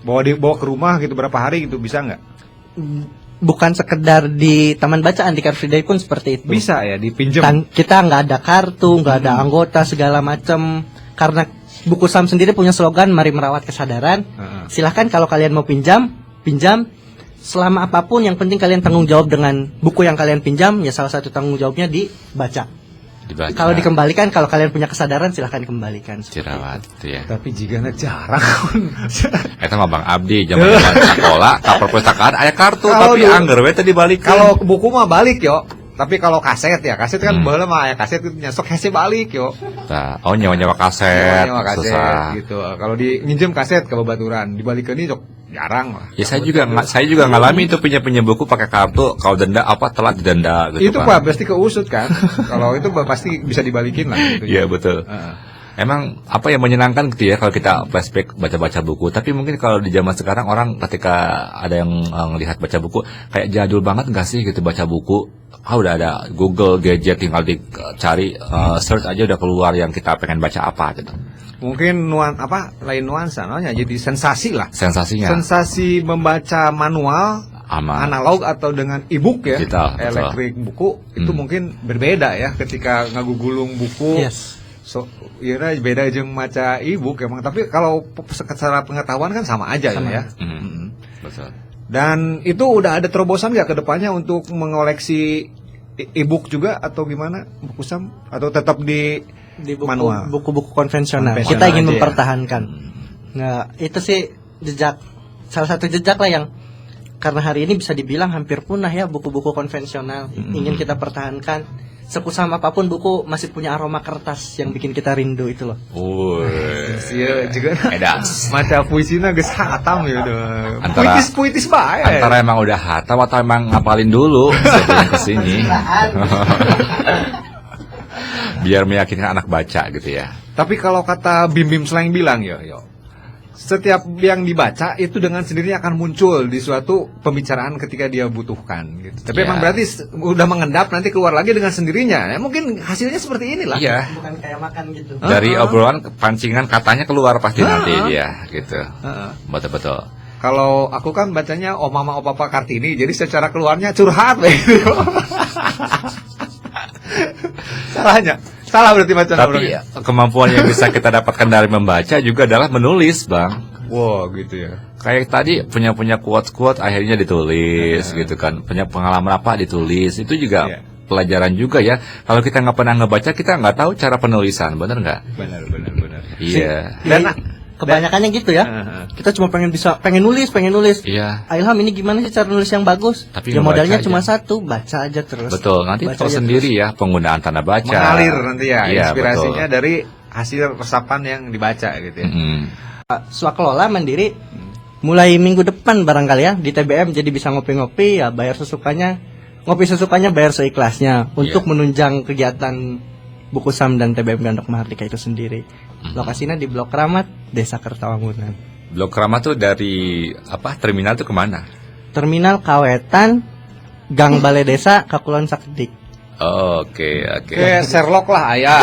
Bawa ke rumah gitu berapa hari gitu, bisa nggak? Bukan sekedar di taman bacaan, di Car Free Day pun seperti itu. Bisa ya dipinjem. Kita nggak ada kartu, nggak ada anggota segala macam, karena buku Sam sendiri punya slogan mari merawat kesadaran. Silahkan kalau kalian mau pinjam selama apapun, yang penting kalian tanggung jawab dengan buku yang kalian pinjam. Ya salah satu tanggung jawabnya dibaca. Kalau dikembalikan, kalau kalian punya kesadaran silahkan kembalikan. Jerawat ya. Tapi jika jarang. Eta mah Bang Abdi zaman sekolah ka perpustakaan aya kartu Kalau tapi dulu- angger we teh dibalikin. Kalau buku mah balik yo. Tapi kalau kaset kan baheula mah aya kaset itu nyasok hese balik yo. Tah, nyewa kaset, Nyewa kaset susah. gitu. Kalau minjem kaset ke babaturan, dibalikeun ini jarang lah. Ya saya juga ngalami itu punya buku pakai kartu, kalau denda telat didenda gitu. Itu Pak pasti keusut kan. Kalau itu pasti bisa dibalikin lah gitu. Iya betul. Emang apa yang menyenangkan gitu ya kalau kita flashback baca-baca buku. Tapi mungkin kalau di zaman sekarang orang ketika ada yang ngelihat baca buku kayak jadul banget nggak sih gitu baca buku. Udah ada Google gadget, tinggal dicari search aja udah keluar yang kita pengen baca apa gitu. Mungkin lain nuansa namanya, jadi sensasi lah. Sensasinya. Sensasi membaca manual analog atau dengan e-book ya, Digital, betul. elektrik buku itu mungkin berbeda ya ketika ngagugulung buku. Yes. So, iya beda jeung maca e-book emang, tapi kalau secara pengetahuan kan sama aja ya. Betul. Dan itu udah ada terobosan nggak ke depannya untuk mengoleksi e-book juga atau gimana, buku Sam, atau tetap di manual? buku-buku konvensional. Konvensional Kita ingin aja ya. mempertahankan. Nah, itu sih salah satu jejak lah yang karena hari ini bisa dibilang hampir punah ya, buku-buku konvensional. Ingin kita pertahankan. Sekusam apapun buku masih punya aroma kertas yang bikin kita rindu itu loh. Iya juga. Edas. Maca puisina geus hatam ya udah. Antara- Puitis bae. Antara emang udah hatam atau emang ngapalin dulu sebelum kesini. Biar meyakinkan anak baca gitu ya. Tapi kalau kata Bim Slang bilang yo, setiap yang dibaca itu dengan sendirinya akan muncul di suatu pembicaraan ketika dia butuhkan gitu. Tapi Ya. emang berarti udah mengendap nanti keluar lagi dengan sendirinya. Ya, mungkin hasilnya seperti inilah. Iya. Bukan kayak makan gitu. Dari obrolan pancingan katanya keluar pasti nanti dia gitu. Betul-betul. Kalau aku kan bacanya Oh Mama Oh Papa Kartini, jadi secara keluarnya curhat gitu. Salah berarti baca. Tapi kemampuan yang bisa kita dapatkan dari membaca juga adalah menulis, Bang. Wow, gitu ya. Kayak tadi punya quote akhirnya ditulis gitu kan. Punya pengalaman apa ditulis. Itu juga Iya. pelajaran juga ya. Kalau kita nggak pernah ngebaca, kita nggak tahu cara penulisan, bener nggak? Benar. Iya. Dan kebanyakannya gitu ya. Kita cuma pengen nulis. Iya. Ilham, ini gimana sih cara nulis yang bagus? Tapi ya modalnya ngebaca cuma aja. satu, baca aja terus. Betul, nanti Baca tahu aja sendiri ya penggunaan tanda baca. Mengalir nanti ya, Iya, inspirasinya betul. dari hasil resapan yang dibaca gitu ya. Swakelola Mandiri mulai minggu depan barangkali ya di TBM, jadi bisa ngopi-ngopi ya, bayar sesukanya, ngopi sesukanya, bayar seikhlasnya untuk menunjang kegiatan Bukusam dan TBM Gandok Mahardika itu sendiri. Lokasinya di Blok Kramat, Desa Kertawangunan. Blok Kramat tuh dari terminal tuh kemana? Terminal Kawetan, Gang Balai Desa, Kakulon Sakedik. Oke. Kayak Sherlock lah ayah.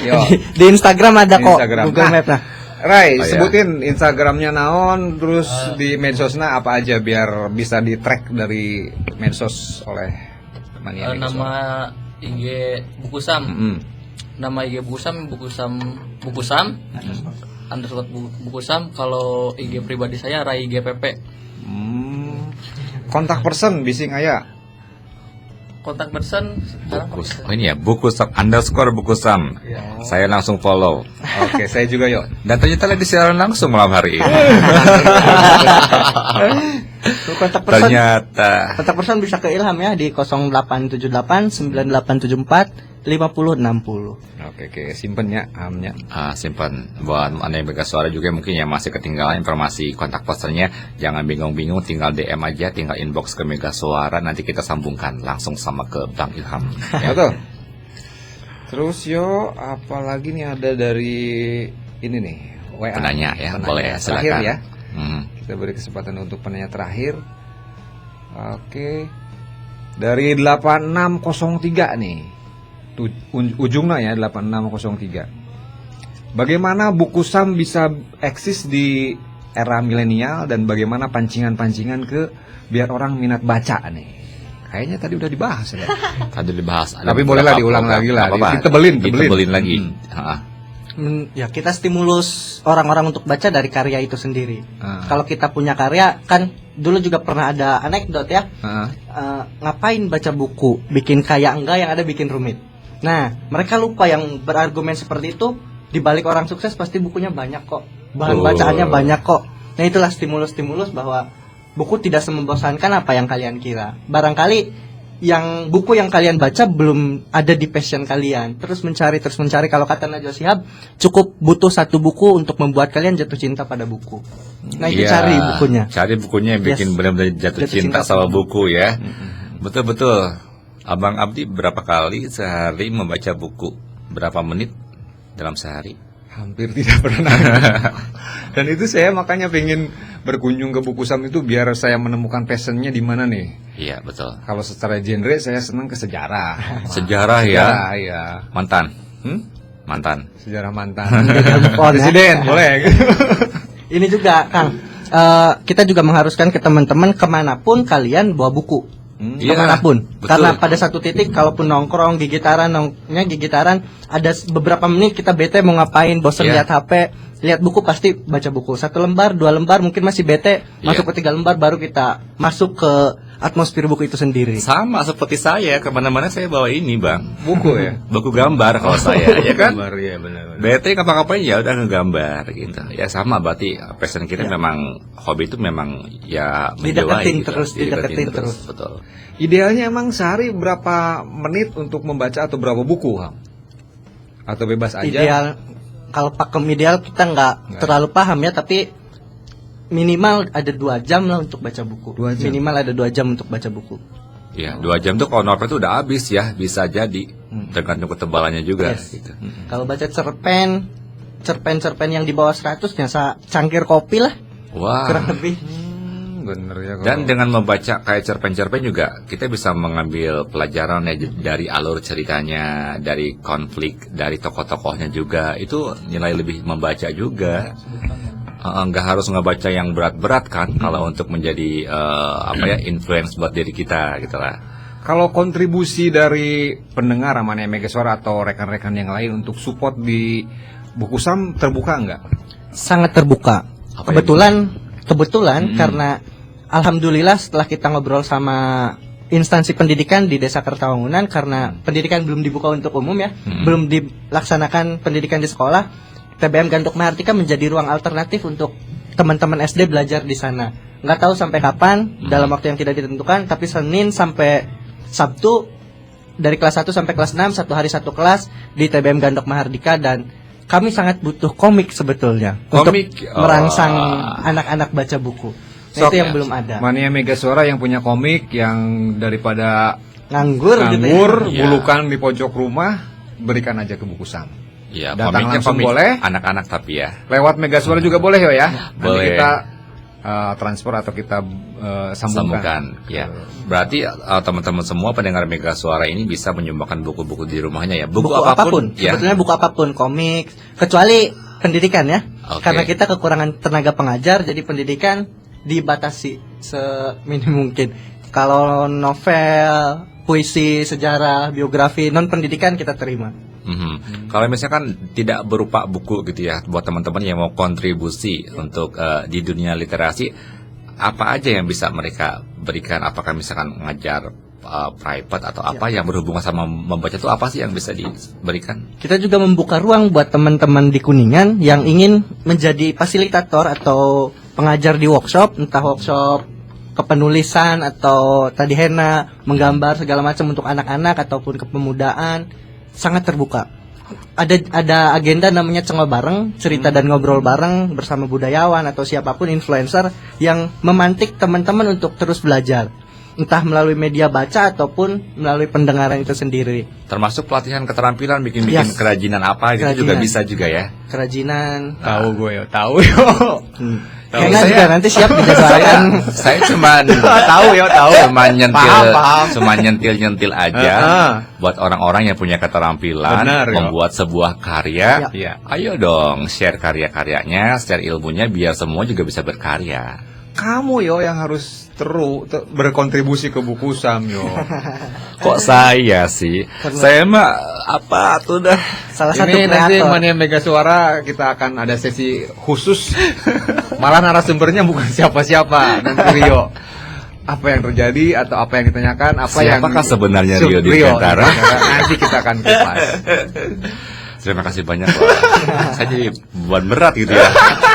Yo. Di Instagram ada kok Instagram. Google Nah, Map. Nah, Rai, Oh, iya. sebutin Instagramnya naon, terus di medsosnya apa aja biar bisa di track dari medsos oleh Mania Megaswara. Nama IG Bukusam. Nama IG Bukusam underscore Bukusam. Kalau IG pribadi saya Rai GPP. Kontak person bising aya. Kontak person sekarang Oh ini ya, Bukusam _Bukusam. Saya langsung follow. Oke, saya juga yuk. Dan ternyata lagi siaran langsung malam hari ini. kontak person Ternyata. kontak person bisa ke Ilham ya di 0878 9874 5060. Oke, simpen ya amnya. Simpan buat Anda yang Megaswara juga mungkin yang masih ketinggalan informasi kontak personnya, jangan bingung-bingung, tinggal DM aja, tinggal inbox ke Megaswara, nanti kita sambungkan langsung sama ke Bang Ilham. Ya. Betul. Terus yo, apalagi nih ada dari ini nih WA. Penanya ya, boleh terakhir silakan. ya. Hmm. Kita beri kesempatan untuk penanya terakhir. Oke. Dari 8603 nih. Ujungnya ya 8603. Bagaimana Bukusam bisa eksis di era milenial dan bagaimana pancingan-pancingan ke biar orang minat baca nih. Kayaknya tadi udah dibahas ya. Tadi dibahas. Tapi bolehlah diulang lagi lah. Ditebelin lagi. Ya kita stimulus orang-orang untuk baca dari karya itu sendiri. Kalau kita punya karya, kan dulu juga pernah ada anekdot ya. Ngapain baca buku, bikin kaya enggak, yang ada bikin rumit. Nah, mereka lupa yang berargumen seperti itu, dibalik orang sukses pasti bukunya banyak kok, bahan bacaannya banyak kok. Nah, itulah stimulus-stimulus bahwa buku tidak semembosankan apa yang kalian kira. Barangkali yang buku yang kalian baca belum ada di passion kalian. Terus mencari. Kalau kata Najwa Shihab, cukup butuh satu buku untuk membuat kalian jatuh cinta pada buku. Nah, itu cari bukunya. Cari bukunya yang bikin benar-benar jatuh cinta sama buku ya. Betul-betul. Abang Abdi berapa kali sehari membaca buku? Berapa menit dalam sehari? Hampir tidak pernah. Dan itu saya makanya pengen berkunjung ke Bukusam itu biar saya menemukan passionnya di mana nih. Iya, betul. Kalau secara genre saya senang ke sejarah. Sejarah ya. Iya. Mantan. Mantan. Sejarah mantan. Handphone, ya. Presiden, boleh. Ini juga Kang, kita juga mengharuskan ke teman-teman kemanapun kalian bawa buku. Kemanapun. betul. Karena pada satu titik kalaupun nongkrong gigitaran ada beberapa menit kita bete mau ngapain, bosan lihat HP, lihat buku, pasti baca buku 1 lembar 2 lembar, mungkin masih bete, masuk ke 3 lembar baru kita masuk ke atmosfer buku itu sendiri. Sama seperti saya, kemana-mana saya bawa ini Bang, Buku ya. buku gambar kalau saya, ya kan? Gambar, ya benar. Bete ngapa-ngapain ya udah ngegambar gitu. Ya sama, berarti passion kita memang, hobi itu memang ya Dideketin gitu. dideketin terus. Betul. Idealnya emang sehari berapa menit untuk membaca atau berapa buku, Ham? Atau bebas aja? Ideal, kalau pakem ideal kita nggak terlalu paham ya, tapi minimal ada 2 jam lah untuk baca buku. 2 jam. Minimal ada 2 jam untuk baca buku. Ya, 2 jam tuh kalau novel tuh udah habis ya, bisa jadi tergantung ketebalannya juga. Yes. Gitu. Kalau baca cerpen yang di bawah 100 biasa cangkir kopi lah, Wah. kurang lebih. Bener ya. Dan dengan membaca kayak cerpen-cerpen juga kita bisa mengambil pelajaran ya, dari alur ceritanya, dari konflik, dari tokoh-tokohnya juga. Itu nilai lebih membaca juga. Nggak harus ngebaca yang berat-berat kan kalau untuk menjadi influence buat diri kita gitu lah. Kalau kontribusi dari pendengar Mania Megaswara atau rekan-rekan yang lain untuk support di Bukusam terbuka nggak? Sangat terbuka. Apa Kebetulan karena alhamdulillah setelah kita ngobrol sama instansi pendidikan di Desa Kertawangunan, karena pendidikan belum dibuka untuk umum ya, belum dilaksanakan pendidikan di sekolah, TBM Gandok Mahardika menjadi ruang alternatif untuk teman-teman SD belajar di sana. Nggak tahu sampai kapan, dalam waktu yang tidak ditentukan, tapi Senin sampai Sabtu dari kelas 1 sampai kelas 6 satu hari satu kelas di TBM Gandok Mahardika, dan kami sangat butuh komik sebetulnya Komik, untuk merangsang anak-anak baca buku. Nah, itu yang belum ada. Mania Mega Suara yang punya komik yang daripada Nganggur gitu ya. Iya. bulukan di pojok rumah, berikan aja ke Bukusam. Iya, Datang komiknya langsung komik boleh. anak-anak tapi ya. Lewat Mega Suara juga boleh ya. Nanti Boleh. kita transfer atau kita sambungkan. Ya. Berarti teman-teman semua pendengar Mega Suara ini bisa menyumbangkan buku-buku di rumahnya ya. Buku apapun. Ya. Sebetulnya buku apapun, komik, kecuali pendidikan ya. Oke. Karena kita kekurangan tenaga pengajar, jadi pendidikan dibatasi seminim mungkin. Kalau novel, puisi, sejarah, biografi, non pendidikan kita terima. Kalau misalkan tidak berupa buku gitu ya, buat teman-teman yang mau kontribusi untuk di dunia literasi, apa aja yang bisa mereka berikan? Apakah misalkan ngajar private atau apa yang berhubungan sama membaca itu, apa sih yang bisa diberikan? Kita juga membuka ruang buat teman-teman di Kuningan yang ingin menjadi fasilitator atau pengajar di workshop, entah workshop kepenulisan atau tadi henna, menggambar segala macam untuk anak-anak ataupun kepemudaan, sangat terbuka. Ada agenda namanya Cengo Bareng, cerita dan ngobrol bareng bersama budayawan atau siapapun influencer yang memantik teman-teman untuk terus belajar, entah melalui media baca ataupun melalui pendengaran itu sendiri. Termasuk pelatihan keterampilan, bikin-bikin Yes. kerajinan apa gitu juga Kerajinan. bisa juga ya. Kerajinan. Tahu gue yo, tahu yo. Henna Saya- juga nanti siap dijadwalkan. Saya cuman Tahu ya, tahu. Cuman nyentil aja buat orang-orang yang punya keterampilan Benar, yo. membuat sebuah karya. Iya. Ayo dong share karya-karyanya, share ilmunya biar semua juga bisa berkarya. Kamu yo yang harus berkontribusi ke Bukusam yo. Kok saya sih? Saya mah apa tuh dah. Salah satu Ini nanti kreator. Mania Mega Suara kita akan ada sesi khusus. Malah narasumbernya bukan siapa-siapa, nanti Rio. Apa yang terjadi atau apa yang ditanyakan, apa yang Siapakah sebenarnya Rio Dirgantara? Nanti kita akan kupas. Terima kasih banyak loh. Saya jadi beban berat gitu ya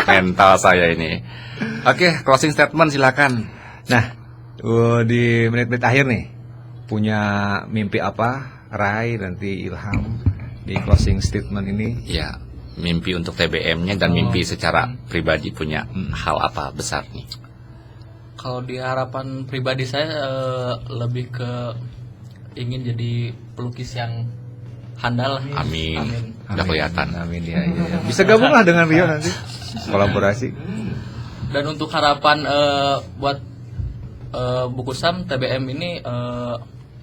mental saya ini. Oke, closing statement silakan. Nah, di menit-menit akhir nih, punya mimpi apa, Rai, nanti Ilham di closing statement ini? Ya, mimpi untuk TBM-nya dan mimpi secara pribadi punya hal apa besar nih? Kalau di harapan pribadi saya lebih ke ingin jadi pelukis yang handal lah. Amin. Udah kelihatan. Amin ya. Bisa gabung lah dengan Rio nanti, kolaborasi. Dan untuk harapan buat Bukusam TBM ini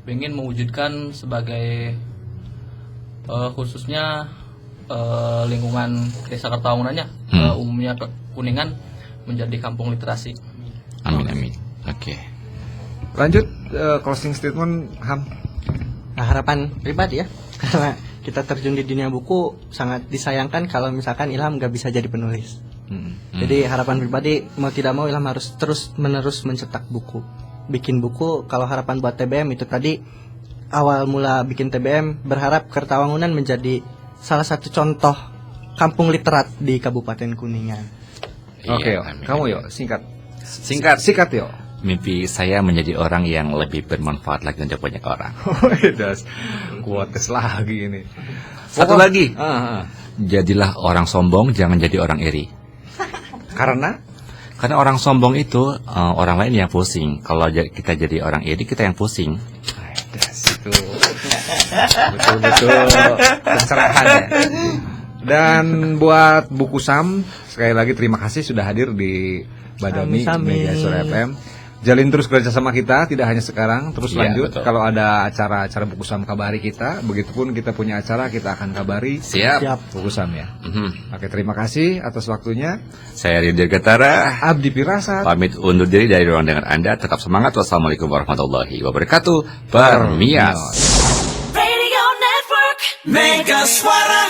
ingin mewujudkan sebagai khususnya lingkungan Desa Kertawangunannya umumnya Kuningan menjadi kampung literasi. Amin. Oke. Lanjut closing statement Ham. Nah, harapan pribadi ya, karena kita terjun di dunia buku sangat disayangkan kalau misalkan Ilham nggak bisa jadi penulis. Jadi harapan pribadi mau tidak mau Ilham harus terus menerus mencetak buku, bikin buku. Kalau harapan buat TBM itu tadi awal mula bikin TBM berharap Kertawangunan menjadi salah satu contoh kampung literat di Kabupaten Kuningan. Oke, Iya, yo. amin. Kamu yo, singkat. Singkat. yo. Mimpi saya menjadi orang yang lebih bermanfaat lagi untuk banyak orang. Das kuates lagi ini. Satu lagi. Ah. Jadilah orang sombong, jangan jadi orang iri. Karena Karena orang sombong itu orang lain yang pusing. Kalau kita jadi orang iri, kita yang pusing. das itu betul-betul pencerahan ya. Dan buat Bukusam, sekali lagi terima kasih sudah hadir di Badami Sami-sami. Mega Suara FM. Jalin terus kerja sama kita, tidak hanya sekarang, terus Iya, lanjut. betul. Kalau ada acara-acara Bukusam kabari kita, begitupun kita punya acara kita akan kabari Siap. Bukusam ya. Mhm. Oke, terima kasih atas waktunya. Saya Rio Dirgantara. Abdi Pirasat. Pamit undur diri dari ruang dengan Anda. Tetap semangat. Wassalamualaikum warahmatullahi wabarakatuh. Permias. Radio Network Mega Suara.